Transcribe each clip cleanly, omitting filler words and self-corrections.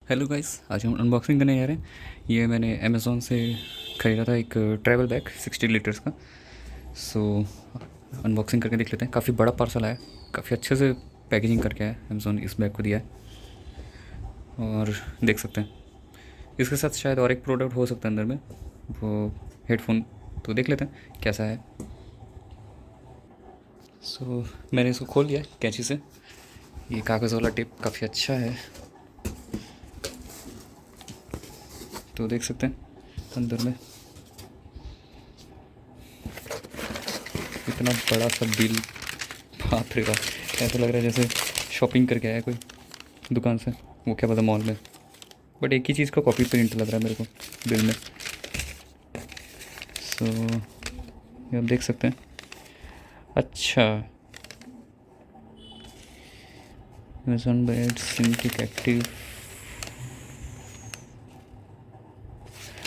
Hello guys, आज हम unboxing करने जा रहे हैं। ये मैंने अमेज़ोन से ख़रीदा था, एक ट्रैवल बैग 60 लीटर्स का। सो अनबॉक्सिंग करके देख लेते हैं। काफ़ी बड़ा पार्सल आया, काफ़ी अच्छे से पैकेजिंग करके आया अमेज़ोन, इस बैग को दिया है। और देख सकते हैं इसके साथ शायद और एक प्रोडक्ट हो सकता है अंदर में, वो हेडफोन। तो देख लेते हैं कैसा है। सो मैंने इसको खोल लिया कैंची से। ये कागज़ वाला टेप काफ़ी अच्छा है, तो देख सकते हैं अंदर में इतना बड़ा सा बिल। बाप रे बाप, ऐसा लग रहा है जैसे शॉपिंग करके आया कोई दुकान से, वो क्या पता मॉल में। बट एक ही चीज़ का कॉपी प्रिंट लग रहा है मेरे को बिल में। सो ये आप देख सकते हैं। अच्छा, अमेज़न बेड सिंथिक एक्टिव।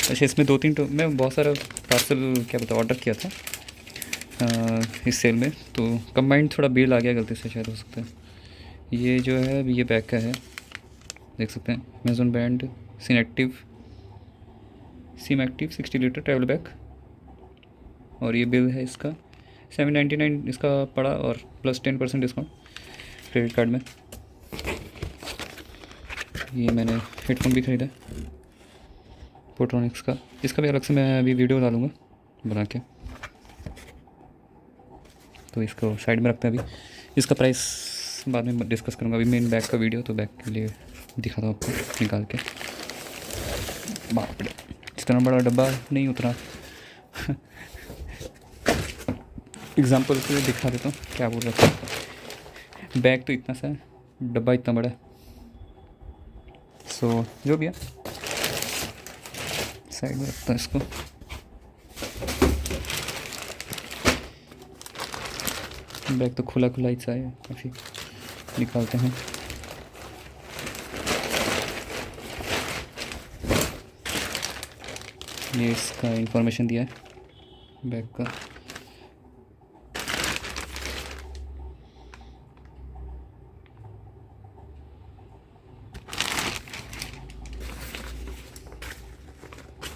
अच्छा, इसमें दो तीन मैं बहुत सारा पार्सल क्या पता ऑर्डर किया था इस सेल में, तो कंबाइंड थोड़ा बिल आ गया गलती से, शायद हो सकता है। ये जो है ये बैग का है, देख सकते हैं। Amazon band SIM active 60 litre travel bag. और ये बिल है इसका 799 इसका पड़ा, और प्लस 10% डिस्काउंट क्रेडिट कार्ड में। ये मैंने हेडफोन भी ख़रीदा पोट्रॉनिक्स का, इसका भी अलग से मैं अभी वीडियो डालूँगा बना के। तो इसको साइड में रखते हैं अभी, इसका प्राइस बाद में डिस्कस करूँगा। अभी मेन बैग का वीडियो, तो बैग के लिए दिखाता हूँ आपको निकाल के। बाप रे, जितना बड़ा डब्बा नहीं उतना एग्जाम्पल के लिए दिखा देता हूँ क्या बोल रहा था। बैग तो इतना सा है, डब्बा इतना बड़ा है। सो जो भी है साइड में रखता हूँ इसको। बैग तो खुला खुला ही सा है, काफ़ी निकालते हैं। ये इसका इंफॉर्मेशन दिया है बैग का।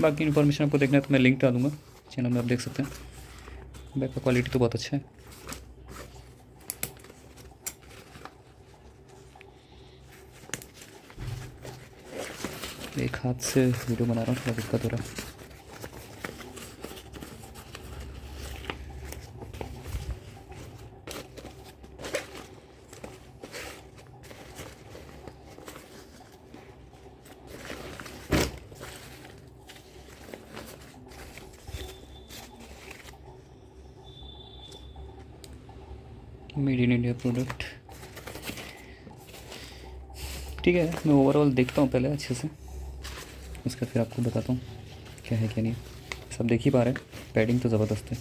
बाकी इन्फॉर्मेशन आपको देखना है तो मैं लिंक डालूँगा चैनल में, आप देख सकते हैं। बैग का क्वालिटी तो बहुत अच्छा है। एक हाथ से वीडियो बना रहा हूँ, थोड़ा दिक्कत हो रहा है। मेड इन इंडिया प्रोडक्ट, ठीक है। मैं ओवरऑल देखता हूँ पहले अच्छे से, उसका फिर आपको बताता हूँ क्या है क्या नहीं। सब देख ही पा रहे हैं, पैडिंग तो ज़बरदस्त है।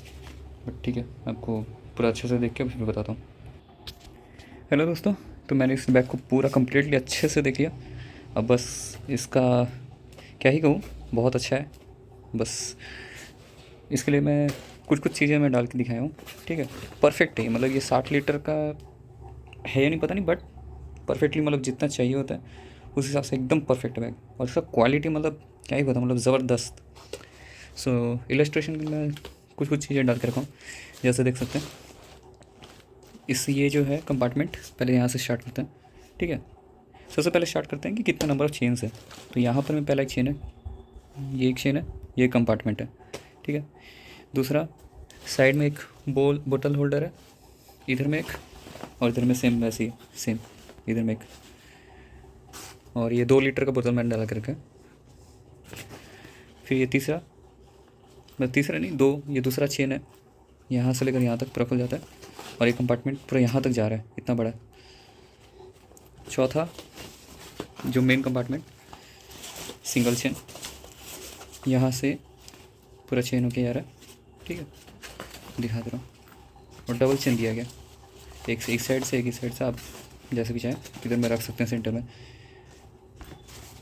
बट ठीक है, आपको पूरा अच्छे से देख के फिर बताता हूँ। हेलो दोस्तों, तो मैंने इस बैग को पूरा कम्प्लीटली अच्छे से देख लिया। अब बस इसका क्या ही कहूँ, बहुत अच्छा है। बस इसके लिए मैं कुछ कुछ चीज़ें मैं डाल के दिखाया हूँ, ठीक है। परफेक्ट है, मतलब ये 60 लीटर का है या नहीं पता नहीं, बट परफेक्टली मतलब जितना चाहिए होता है उस हिसाब से एकदम परफेक्ट बैग। और इसका क्वालिटी मतलब क्या ही बताऊँ, मतलब ज़बरदस्त। सो इलस्ट्रेशन में कुछ कुछ चीज़ें डाल के रखा हूँ, जैसे देख सकते हैं। इस ये जो है कंपार्टमेंट, पहले यहाँ से स्टार्ट करते हैं, ठीक है। सबसे पहले स्टार्ट करते हैं कि कितना नंबर ऑफ़ चेन्स है। तो यहाँ पर में पहला एक चेन है, ये एक चेन है, ये कंपार्टमेंट है, ठीक है। दूसरा, साइड में एक बोतल होल्डर है, इधर में एक, और इधर में सेम वैसे ही सेम, इधर में एक। और ये 2 लीटर का बोतल मैंने डाला कर रखा है। फिर ये तीसरा, मतलब तीसरा नहीं, 2, ये दूसरा चेन है, यहाँ से लेकर यहाँ तक पूरा खुल जाता है। और ये कंपार्टमेंट पूरा यहाँ तक जा रहा है, इतना बड़ा है। चौथा, जो मेन कंपार्टमेंट, सिंगल चेन, यहाँ से पूरा चेन होके जा रहा है, ठीक है। दिखा दे रहा हूँ। और डबल चेन दिया गया, एक से एक साइड से, एक ही साइड से, आप जैसे भी चाहें इधर में रख सकते हैं सेंटर में,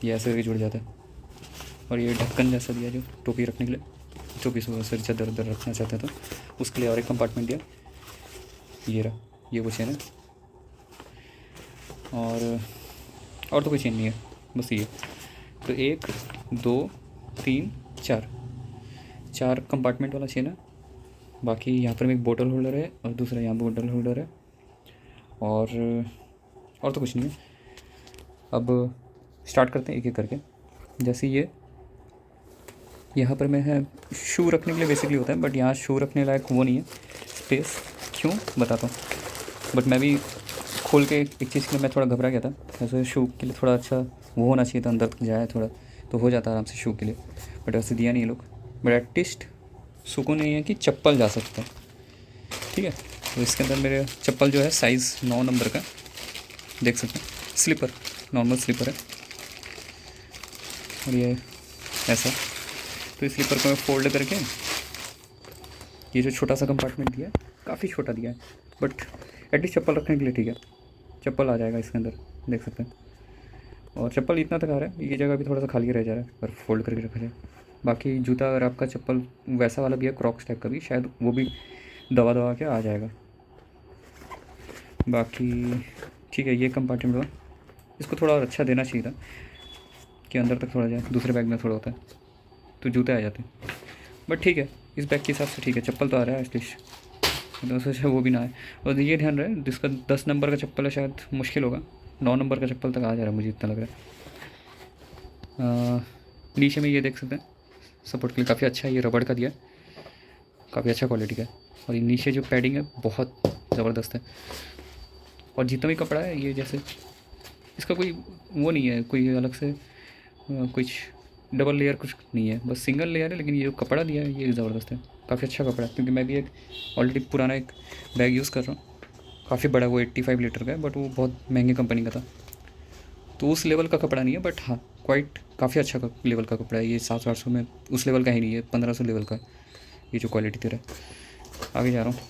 ये ऐसे करके जुड़ जाता है। और ये ढक्कन जैसा दिया जो टोपी रखने के लिए, टोपी से चादर उधर रखना चाहते हैं तो उसके लिए और एक कंपार्टमेंट दिया। ये रहा, ये वो चेन है। और तो कोई चेन नहीं है, बस ये। तो 1 2 3 4 4 कंपार्टमेंट वाला चेन है। बाकी यहाँ पर में एक बोतल होल्डर है और दूसरा यहाँ पर बोतल होल्डर है, और तो कुछ नहीं है। अब स्टार्ट करते हैं एक एक करके। जैसे ये यहाँ पर में है शू रखने के लिए बेसिकली होता है, बट यहाँ शू रखने लायक वो नहीं है स्पेस। क्यों बताता हूँ, बट मैं भी खोल के एक चीज़ के लिए मैं थोड़ा घबरा गया था। ऐसे शू के लिए थोड़ा अच्छा वो होना चाहिए था, अंदर तक जाए थोड़ा तो हो जाता आराम से शू के लिए, बट ऐसे दिया नहीं है लोग। बट एटलीस्ट सुकून नहीं है कि चप्पल जा सकता है। ठीक है, तो इसके अंदर मेरे चप्पल जो है साइज़ 9 नंबर का, देख सकते हैं, स्लीपर, नॉर्मल स्लीपर है। और ये ऐसा, तो इस स्लीपर को मैं फोल्ड करके, ये जो छोटा सा कंपार्टमेंट दिया है काफ़ी छोटा दिया है, बट एटलीस्ट चप्पल रखने के लिए ठीक है, चप्पल आ जाएगा इसके अंदर, देख सकते हैं। और चप्पल इतना तक आ रहा है, ये जगह भी थोड़ा सा खाली रह जा रहा है, पर फोल्ड करके रखा जाए। बाकी जूता अगर आपका चप्पल वैसा वाला भी है, क्रॉक्स टाइप का भी, शायद वो भी दबा के आ जाएगा। बाकी ठीक है, ये कंपार्टमेंट हुआ, इसको थोड़ा और अच्छा देना चाहिए था कि अंदर तक थोड़ा जाए, दूसरे बैग में थोड़ा होता है तो जूते आ जाते हैं। बट ठीक है, इस बैग के हिसाब से ठीक है, चप्पल तो आ रहा है एटलीस्ट, तो सोचा वो भी ना आए। और ये ध्यान रहे, जिसका 10 नंबर का चप्पल है शायद मुश्किल होगा, 9 नंबर का चप्पल तक आ जा रहा है मुझे इतना लग रहा है। नीचे में ये देख सकते हैं, सपोर्ट के लिए काफ़ी अच्छा है, ये रबड़ का दिया है, काफ़ी अच्छा क्वालिटी का है। और ये नीचे जो पैडिंग है बहुत ज़बरदस्त है। और जितना भी कपड़ा है ये, जैसे इसका कोई वो नहीं है, कोई अलग से कुछ डबल लेयर कुछ नहीं है, बस सिंगल लेयर है। लेकिन ये जो कपड़ा दिया है ये ज़बरदस्त है, काफ़ी अच्छा कपड़ा है। क्योंकि मैं भी एक ऑलरेडी पुराना एक बैग यूज़ कर रहा हूँ, काफ़ी बड़ा, वो 85 लीटर का है, बट वो बहुत महंगे कंपनी का था, तो उस लेवल का कपड़ा नहीं है। बट हाँ, क्वाइट काफ़ी अच्छा लेवल का कपड़ा है ये। 700-800 में उस लेवल का ही नहीं है, 1500 लेवल का ये जो क्वालिटी दे रहा है। आगे जा रहा हूँ,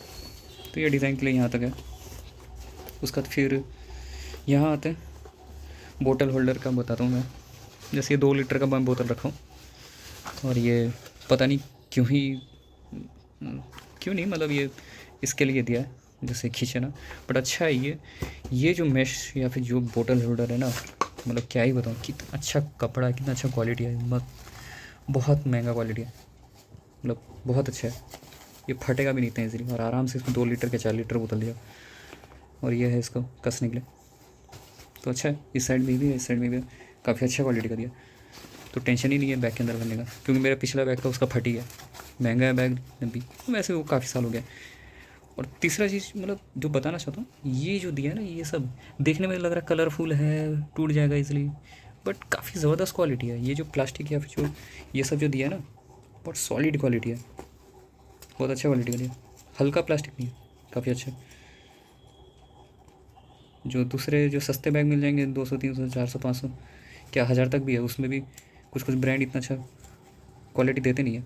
तो ये डिज़ाइन के लिए यहाँ तक है। उसका फिर यहाँ आते हैं बोतल होल्डर का, बताता हूँ मैं। जैसे ये 2 लीटर का मैं बोतल रखा हूँ, और ये पता नहीं क्यों नहीं, मतलब ये इसके लिए दिया है जैसे खींचना, बट अच्छा है ये जो मैश या फिर जो बोतल होल्डर है ना, मतलब क्या ही बताऊँ, कितना अच्छा कपड़ा है, कितना अच्छा क्वालिटी है, मत बहुत महंगा क्वालिटी है, मतलब बहुत अच्छा है। ये फटेगा भी नहीं इतना ईजिली, और आराम से इसमें 2 लीटर के 4 लीटर बोतल दिया। और ये है इसको कसने के लिए, तो अच्छा है। इस साइड में भी है, इस साइड में भी है, काफ़ी अच्छा क्वालिटी का दिया, तो टेंशन ही नहीं है बैग के अंदर भरने का। क्योंकि मेरा पिछला बैग था उसका फट ही गया, महंगा है बैग भी, वैसे वो काफ़ी साल हो गया। और तीसरा चीज़ मतलब जो बताना चाहता हूँ, ये जो दिया है ना, ये सब देखने में लग रहा है कलरफुल है, टूट जाएगा इसलिए, बट काफ़ी ज़बरदस्त क्वालिटी है। ये जो प्लास्टिक या फिर जो ये सब जो दिया है ना, बहुत सॉलिड क्वालिटी है, बहुत अच्छा क्वालिटी का दिया, हल्का प्लास्टिक नहीं है, काफ़ी अच्छा है। जो दूसरे जो सस्ते बैग मिल जाएंगे 200 300 400 500 क्या 1000 तक भी है, उसमें भी कुछ ब्रांड इतना अच्छा क्वालिटी देते नहीं है,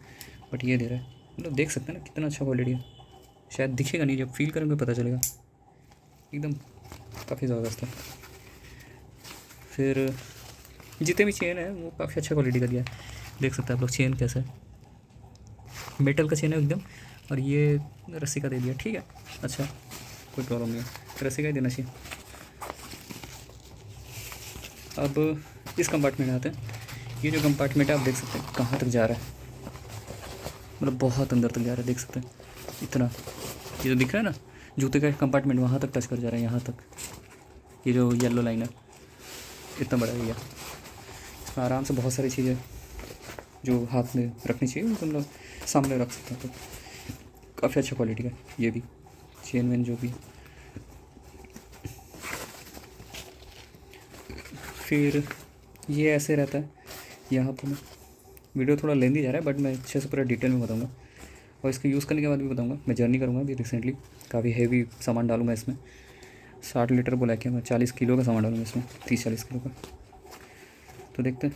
बट ये दे रहा है। मतलब देख सकते हैं ना कितना अच्छा क्वालिटी है, शायद दिखेगा नहीं, जब फील करेंगे पता चलेगा, एकदम काफ़ी ज़बरदस्त है। फिर जितने भी चेन है वो काफ़ी अच्छा क्वालिटी का दिया है, देख सकते हैं आप लोग चेन कैसा है, मेटल का चेन है एकदम। और ये रस्सी का दे दिया, ठीक है, अच्छा कोई प्रॉब्लम नहीं है, रस्सी का ही देना चाहिए। अब इस कंपार्टमेंट में आते हैं। ये जो कंपार्टमेंट है आप देख सकते हैं कहाँ तक जा रहा है, मतलब बहुत अंदर तक जा रहा है, देख सकते हैं इतना। ये जो दिख रहा है ना जूते का कंपार्टमेंट, वहाँ तक टच कर जा रहा है, यहाँ तक। ये जो येलो लाइन है इतना बड़ा एरिया, इसमें आराम से बहुत सारी चीज़ें जो हाथ में रखनी चाहिए उनको हम लोग सामने रख सकते हैं, तो काफ़ी अच्छा क्वालिटी का। ये भी चेन वेन जो भी। फिर ये ऐसे रहता है, यहाँ पर मैं वीडियो थोड़ा लेंदी जा रहा है, बट मैं अच्छे से पूरा डिटेल में बताऊँगा, और इसको यूज़ करने के बाद भी बताऊँगा। मैं जर्नी करूँगा अभी रिसेंटली, काफ़ी हेवी सामान डालूँगा इसमें, 60 लीटर बोला कि मैं 40 किलो का सामान डालूँगा इसमें, 30-40 किलो का। तो देखते हैं,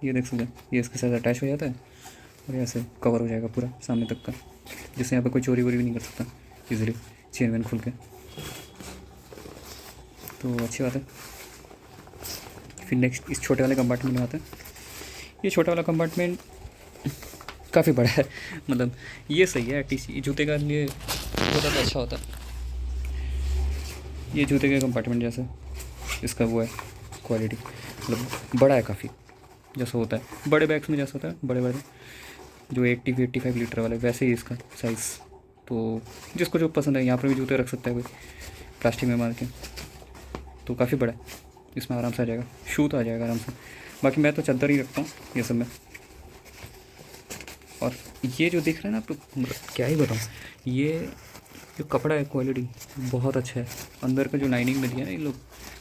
ये देख सकते हैं, ये इसके साथ अटैच हो जाता है और ऐसे कवर हो जाएगा पूरा सामने तक का, जिससे यहाँ पर कोई चोरी वोरी भी नहीं कर सकता ईजिली, चेन वैन खुल के, तो अच्छी बात है। फिर नेक्स्ट इस छोटे वाले कंपार्टमेंट में आते हैं। ये छोटा वाला कंपार्टमेंट काफ़ी बड़ा है, मतलब ये सही है एटलीस्ट, जूते का लिए होता तो अच्छा होता। ये जूते के कंपार्टमेंट जैसे इसका वो है क्वालिटी, मतलब बड़ा है काफ़ी, जैसा होता है बड़े बैग्स में, जैसा होता है बड़े बड़े जो 80-85 लीटर वाले, वैसे ही इसका साइज़। तो जिसको जो पसंद है यहाँ पर भी जूते रख सकता है कोई, प्लास्टिक में मार के। तो काफ़ी बड़ा है, इसमें आराम से आ जाएगा, शू तो आ जाएगा आराम से। बाकी मैं तो चादर ही रखता हूँ ये सब में। और ये जो दिख रहा है ना आप लोग, मतलब क्या ही बताऊँ, ये जो कपड़ा है क्वालिटी बहुत अच्छा है। अंदर का जो लाइनिंग में दिया ना ये लोग,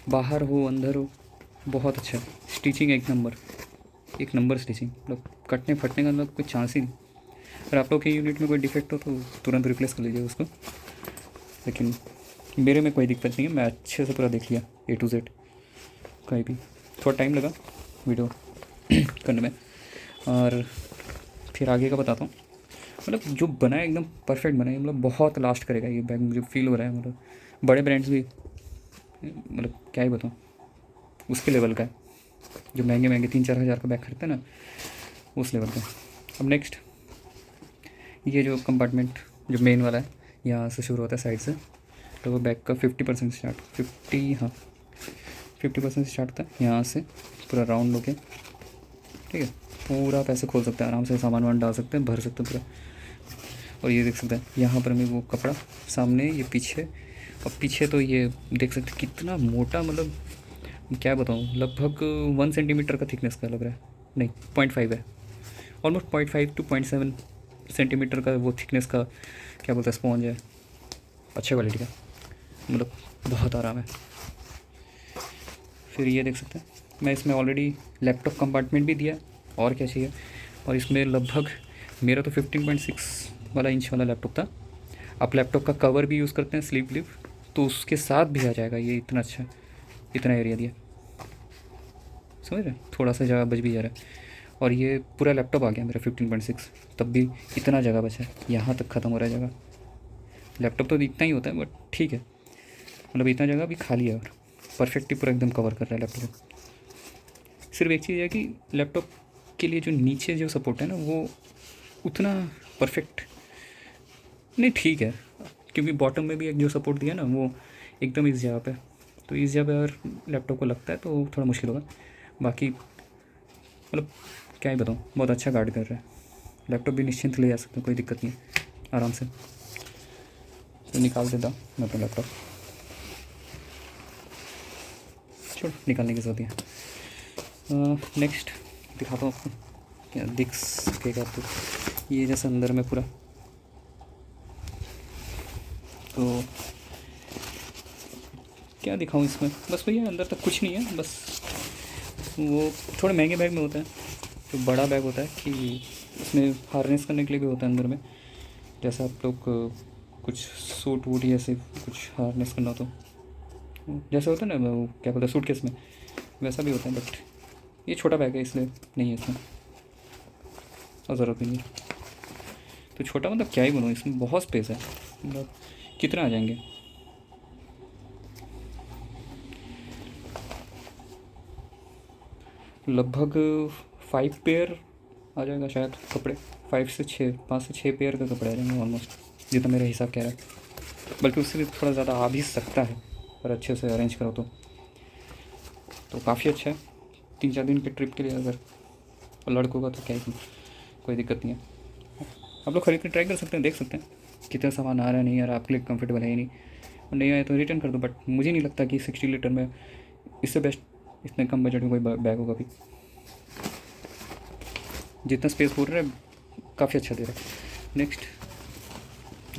बाहर हो अंदर हो, बहुत अच्छा है। स्टिचिंग एक नंबर स्टिचिंग, मतलब कटने फटने का मतलब कोई चांस ही नहीं। अगर आप लोग के यूनिट में कोई डिफेक्ट हो तो तुरंत रिप्लेस कर लीजिए उसको, लेकिन मेरे में कोई दिक्कत नहीं है, मैं अच्छे से पूरा देख लिया A to Z। कहीं भी थोड़ा टाइम लगा वीडियो करने में, और फिर आगे का बताता हूँ। मतलब जो बना है एकदम परफेक्ट बना है, मतलब बहुत लास्ट करेगा ये बैग, मुझे फील हो रहा है। मतलब बड़े ब्रांड्स भी, मतलब क्या ही बताऊँ, उसके लेवल का है। जो महंगे महंगे 3-4 हज़ार का बैग खरीदते हैं ना, उस लेवल का। अब नेक्स्ट, ये जो कंपार्टमेंट जो मेन वाला है, यहाँ से शुरू होता है साइड से, तो वो बैग का 50% स्टार्ट, 50% स्टार्ट होता है यहाँ से, पूरा राउंड होके, ठीक है। पूरा पैसे खोल सकते हैं आराम से, सामान वामान डाल सकते हैं, भर सकते हैं पूरा। और ये देख सकते हैं यहाँ पर मैं वो कपड़ा सामने, ये पीछे, और पीछे तो ये देख सकते हैं कितना मोटा, मतलब क्या बताऊँ, लगभग 1 सेंटीमीटर का थिकनेस का लग रहा है, नहीं 0.5 है, ऑलमोस्ट 0.5 to 0.7 सेंटीमीटर का वो थिकनेस का, क्या बोलते हैं, स्पॉन्ज है, अच्छे क्वालिटी का, मतलब बहुत आराम है। फिर ये देख सकते हैं, मैं इसमें ऑलरेडी लैपटॉप कंपार्टमेंट भी दिया, और क्या चाहिए। और इसमें लगभग मेरा तो 15.6 वाला इंच वाला लैपटॉप था। आप लैपटॉप का कवर भी यूज़ करते हैं, स्लीव व्लीव, तो उसके साथ भी आ जाएगा। ये इतना अच्छा, इतना एरिया दिया, समझ रहे हैं, थोड़ा सा जगह बच भी जा रहा है। और ये पूरा लैपटॉप आ गया मेरा 15.6, तब भी इतना जगह बचा है, यहाँ तक ख़त्म हो रहा है जगह। लैपटॉप तो इतना ही होता है, बट ठीक है, मतलब इतना जगह भी खाली है, और परफेक्टली पूरा एकदम कवर कर रहा है लैपटॉप। सिर्फ एक चीज़ है कि लैपटॉप के लिए जो नीचे जो सपोर्ट है ना, वो उतना परफेक्ट नहीं, ठीक है, क्योंकि बॉटम में भी एक जो सपोर्ट दिया ना, वो एकदम इस जगह पे, तो इस जगह पे अगर लैपटॉप को लगता है तो थोड़ा मुश्किल होगा। बाकी मतलब क्या ही बताऊँ, बहुत अच्छा गार्ड कर रहा है। लैपटॉप भी निश्चिंत ले जा सकते हैं, कोई दिक्कत नहीं है, आराम से। तो निकाल देता हूँ मैं अपना लैपटॉप, छोड़, निकालने की जरूरत है। नेक्स्ट दिखाता हूँ आपको, क्या दिख सकेगा तो, ये जैसे अंदर में पूरा, तो क्या दिखाऊँ इसमें, बस भैया अंदर तक कुछ नहीं है। बस वो थोड़े महंगे बैग में होता है, जो बड़ा बैग होता है कि उसमें हार्नेस करने के लिए भी होता है अंदर में, जैसे आप लोग कुछ सूट वूट या ऐसे कुछ हार्नेस करना हो तो, जैसे होता है ना वो क्या बोलते हैं सूटकेस में, वैसा भी होता है। बट ये छोटा बैग है इसलिए नहीं है इसमें, और ज़रूरत भी नहीं है। तो छोटा मतलब क्या ही बनूँ, इसमें बहुत स्पेस है, मतलब कितना आ जाएंगे, लगभग 5 पेयर आ जाएगा शायद कपड़े, 5 से 6 पेयर का कपड़े आ जाएंगे ऑलमोस्ट, जितना मेरा हिसाब कह रहा है। बल्कि उससे भी थोड़ा ज़्यादा आ भी सकता है, पर अच्छे से अरेंज करो तो काफ़ी अच्छा है 3-4 दिन के ट्रिप के लिए। अगर लड़कों का तो क्या ही, कोई दिक्कत नहीं है, आप लोग खरीद के ट्राई कर सकते हैं, देख सकते हैं कितना सामान आ रहा है, नहीं आ रहा, आपके लिए कंफर्टेबल है ही नहीं, और नहीं आया तो रिटर्न कर दो। बट मुझे नहीं लगता कि 60 लीटर में इससे बेस्ट इतने कम बजट में कोई बैग होगा भी। जितना स्पेस बोल रहा है काफ़ी अच्छा दे रहा है। नेक्स्ट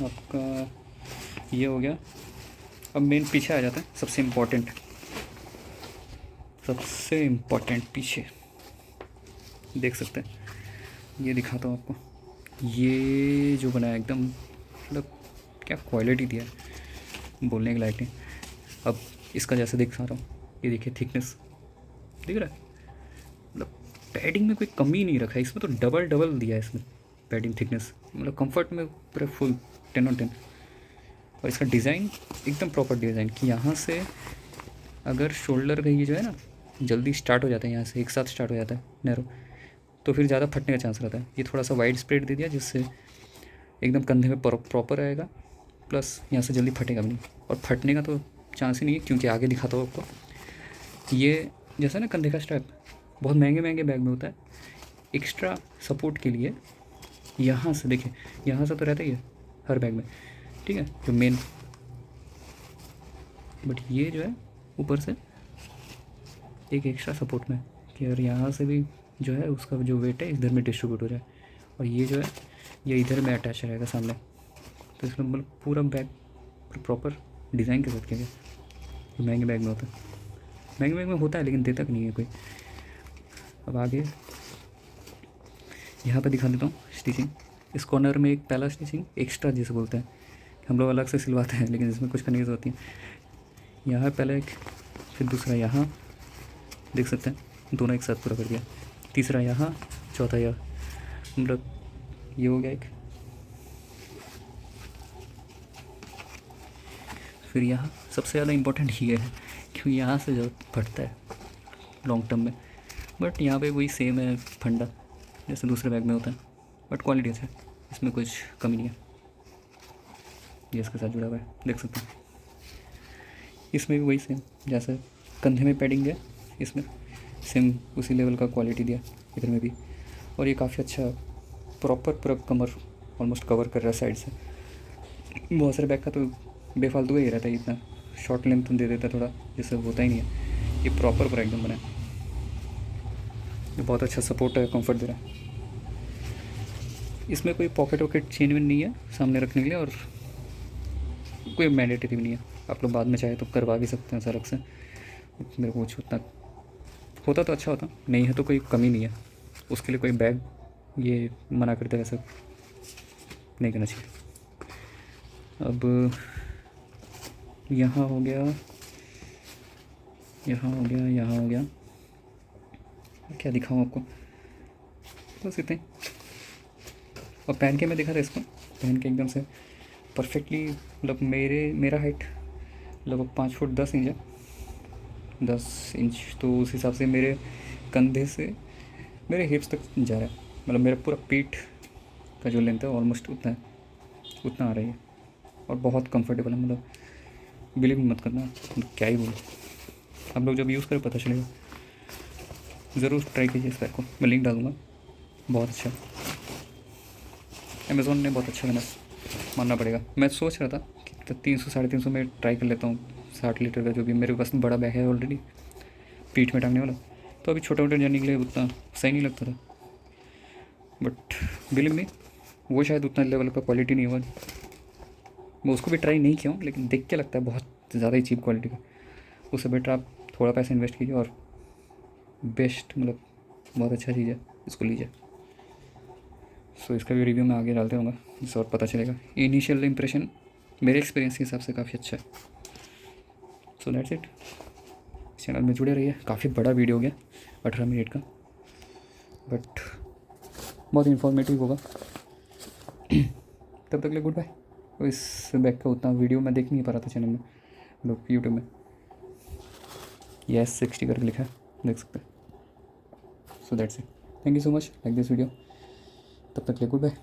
आपका ये हो गया। अब मेन पीछे आ जाता है, सबसे इम्पोर्टेंट पीछे देख सकते हैं, ये दिखाता हूँ आपको। ये जो बनाया एकदम, मतलब क्या क्वालिटी दिया है, बोलने के लायक नहीं। अब इसका जैसे दिखा रहा हूँ, ये देखिए थिकनेस दिख रहा है, मतलब पैडिंग में कोई कमी नहीं रखा है इसमें, तो डबल दिया है इसमें पैडिंग थिकनेस, मतलब कंफर्ट में पूरा फुल 10/10। और इसका डिज़ाइन एकदम प्रॉपर डिज़ाइन, कि यहाँ से अगर शोल्डर का ये जो है ना जल्दी स्टार्ट हो जाता है, यहाँ से एक साथ स्टार्ट हो जाता है नैरो, तो फिर ज़्यादा फटने का चांस रहता है। ये थोड़ा सा वाइड स्प्रेड दे दिया जिससे एकदम कंधे में प्रॉपर आएगा, प्लस यहाँ से जल्दी फटेगा भी नहीं, और फटने का तो चांस ही नहीं है, क्योंकि आगे दिखाता हूँ आपको। ये जैसा ना कंधे का स्ट्रैप, बहुत महंगे महंगे बैग में होता है एक्स्ट्रा सपोर्ट के लिए। यहाँ से देखिए, यहाँ से तो रहता ही है हर बैग में, ठीक है, जो मेन, बट ये जो है ऊपर से एक एक्स्ट्रा सपोर्ट में कि अगर यहाँ से भी जो है उसका जो वेट है इधर में डिस्ट्रीब्यूट हो जाए, और ये जो है ये इधर में अटैच रहेगा सामने। तो इसमें मतलब पूरा बैग प्रॉपर डिज़ाइन के साथ किया गया। जो महंगे बैग में होता है, महंगे बैग में होता है लेकिन देता नहीं है कोई। अब आगे यहाँ पे दिखा देता हूँ स्टिचिंग। इस कॉर्नर में एक पहला स्टिचिंग एक्स्ट्रा जिसे बोलते हैं, हम लोग अलग से सिलवाते हैं लेकिन इसमें कुछ करने की ज़रूरत नहीं है। यहाँ पहले एक, फिर दूसरा यहाँ, देख सकते हैं दोनों एक साथ पूरा कर दिया। तीसरा यहाँ, चौथा यहाँ, मतलब ये हो गया एक। फिर यहाँ सबसे ज़्यादा इम्पोर्टेंट ये है क्योंकि यहाँ से जो फटता है लॉन्ग टर्म में, बट यहाँ पे वही सेम है फंडा जैसे दूसरे बैग में होता है, बट क्वालिटी अच्छा है, इसमें कुछ कमी नहीं है। ये इसके साथ जुड़ा हुआ है, देख सकते हैं। इसमें भी वही सेम जैसे कंधे में पैडिंग है, इसमें सेम उसी लेवल का क्वालिटी दिया इधर में भी। और ये काफ़ी अच्छा प्रॉपर पूरा कमर ऑलमोस्ट कवर कर रहा है साइड से। बहुत सारे बैग का तो बेफालतू ही रहता है, इतना शॉर्ट लेंथ दे देता है थोड़ा, जिससे होता ही नहीं है। ये प्रॉपर पूरा एकदम बना है, ये बहुत अच्छा सपोर्ट है, कंफर्ट दे रहा है। इसमें कोई पॉकेट वॉकेट चेन वेन नहीं है सामने रखने के लिए, और कोई मैंडेटरी भी नहीं है। आप लोग बाद में चाहे तो करवा भी सकते हैं सर अलग से, मेरे को कुछ उतना होता तो अच्छा होता, नहीं है तो कोई कमी नहीं है। उसके लिए कोई बैग ये मना करते वैसे नहीं करना चाहिए। अब यहाँ हो गया, यहाँ हो गया, यहाँ हो गया, क्या दिखाऊँ आपको, बस इतने। और पहन के मैं दिखा था इसको, पहन के एकदम से परफेक्टली, मतलब मेरा हाइट लगभग 5 फुट 10 इंच है, 10 इंच, तो उस हिसाब से मेरे कंधे से मेरे हिप्स तक जा रहा है, मतलब मेरा पूरा पीठ का जो लेंथ है ऑलमोस्ट उतना है, उतना आ रही है। और बहुत कंफर्टेबल है, मतलब बिलीव मत करना, मतलब क्या ही बोलूँ, आप लोग जब यूज़ करें पता चलेगा। ज़रूर ट्राई कीजिए इस बैग को, मैं लिंक डालूँगा, बहुत अच्छा, अमेज़ॉन ने बहुत अच्छा बना, मानना पड़ेगा। मैं सोच रहा था कि 300 350 में ट्राई कर लेता हूँ 60 लीटर का, जो भी मेरे पास बड़ा बैग है ऑलरेडी पीठ में टांगने वाला, तो अभी छोटे मोटे जर्नी के लिए उतना सही नहीं लगता था। बट बिलीव मी, वो शायद उतना लेवल का क्वालिटी नहीं हुआ, मैं उसको भी ट्राई नहीं किया हूँ, लेकिन देख के लगता है बहुत ज़्यादा ही चीप क्वालिटी का। उससे बेटर आप थोड़ा पैसा इन्वेस्ट कीजिए और बेस्ट, मतलब बहुत अच्छा चीज़ है, इसको लीजिए। सो इसका भी रिव्यू मैं आगे डालते रहूँगा, जिससे और पता चलेगा। इनिशियल इंप्रेशन मेरे एक्सपीरियंस के हिसाब से काफ़ी अच्छा है। सो दैट्स इट, चैनल में जुड़े रहिए। काफ़ी बड़ा वीडियो हो गया 18 मिनट का, बट बहुत इन्फॉर्मेटिव होगा। तब तक के लिए गुड बाय। और इस बैग का उतना वीडियो मैं देख नहीं पा रहा था चैनल में, लोग यूट्यूब में, ये S60 करके लिखा है, देख सकते हैं। So that's it, thank you so much, like this video. तब तक के लिए गुड बाय।